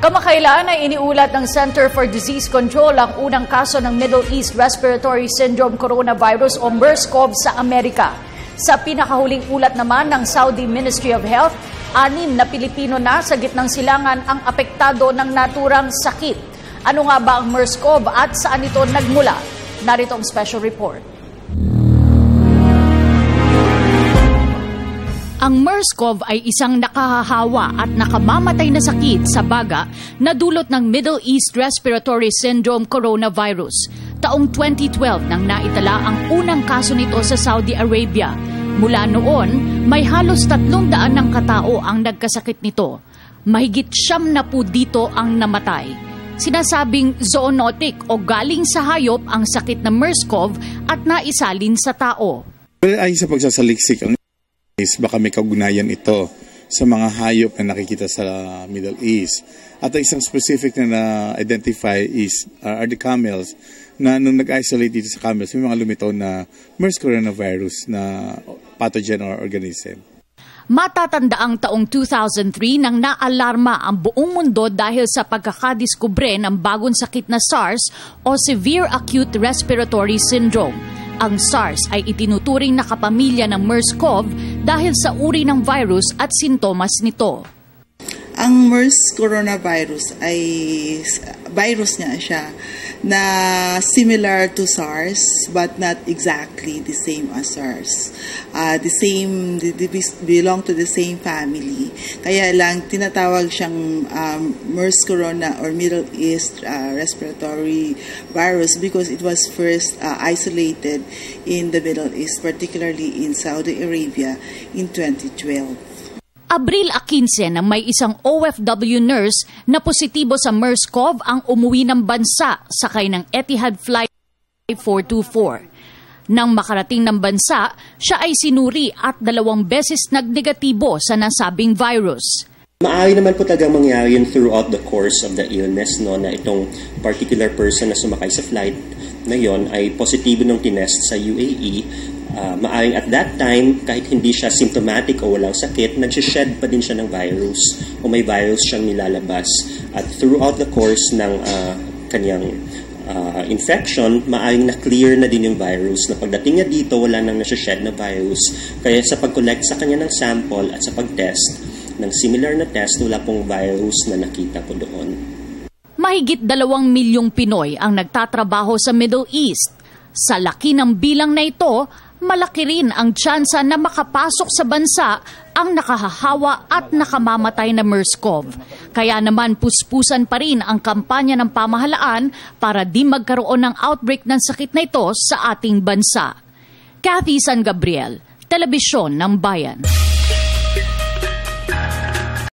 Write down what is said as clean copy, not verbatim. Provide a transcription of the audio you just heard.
Kamakailan ay iniulat ng Center for Disease Control ang unang kaso ng Middle East Respiratory Syndrome Coronavirus o MERS-CoV sa Amerika. Sa pinakahuling ulat naman ng Saudi Ministry of Health, 6 na Pilipino na sa gitnang silangan ang apektado ng naturang sakit. Ano nga ba ang MERS-CoV at saan ito nagmula? Narito ang special report. Ang MERS-CoV ay isang nakahahawa at nakamamatay na sakit sa baga na dulot ng Middle East Respiratory Syndrome Coronavirus. Taong 2012 nang naitala ang unang kaso nito sa Saudi Arabia. Mula noon, may halos 300 ng katao ang nagkasakit nito. Mahigit 70 dito ang namatay. Sinasabing zoonotic o galing sa hayop ang sakit na MERS-CoV at naisalin sa tao. Ay sa pagsasaliksik baka may kaugnayan ito sa mga hayop na nakikita sa Middle East. At isang specific na na-identify are the camels na nung nag-isolate dito sa camels, may mga lumitaw na MERS coronavirus na pathogen or organism. Matatanda ang taong 2003 nang naalarma ang buong mundo dahil sa pagkakadiskubre ng bagong sakit na SARS o Severe Acute Respiratory Syndrome. Ang SARS ay itinuturing na kapamilya ng MERS-CoV dahil sa uri ng virus at sintomas nito. Ang MERS coronavirus ay virus nga siya na similar to SARS but not exactly the same as SARS. They belong to the same family. Kaya lang tinatawag siyang MERS corona or Middle East Respiratory Virus because it was first isolated in the Middle East, particularly in Saudi Arabia in 2012. Abril 15 nang may isang OFW nurse na positibo sa MERS-CoV ang umuwi ng bansa sakay ng Etihad Flight 424. Nang makarating ng bansa, siya ay sinuri at 2 beses nagnegatibo sa nasabing virus. Maaari naman po talagang mangyari yun throughout the course of the illness, no, na itong particular person na sumakay sa flight na yon ay positibo nung tinest sa UAE. Maaring at that time, kahit hindi siya symptomatic o walang sakit, nagsished pa din siya ng virus o may virus siyang nilalabas. At throughout the course ng kanyang infection, maaring na-clear na din yung virus na pagdating niya dito, wala nang nagsished na virus. Kaya sa pag-collect sa kanya ng sample at sa pag-test ng similar na test, wala pong virus na nakita po doon. Mahigit 2 milyong Pinoy ang nagtatrabaho sa Middle East. Sa laki ng bilang na ito, malaki rin ang tsansa na makapasok sa bansa ang nakahahawa at nakamamatay na MERS-CoV. Kaya naman puspusan pa rin ang kampanya ng pamahalaan para di magkaroon ng outbreak ng sakit na ito sa ating bansa. Cathy San Gabriel, Telebisyon ng Bayan.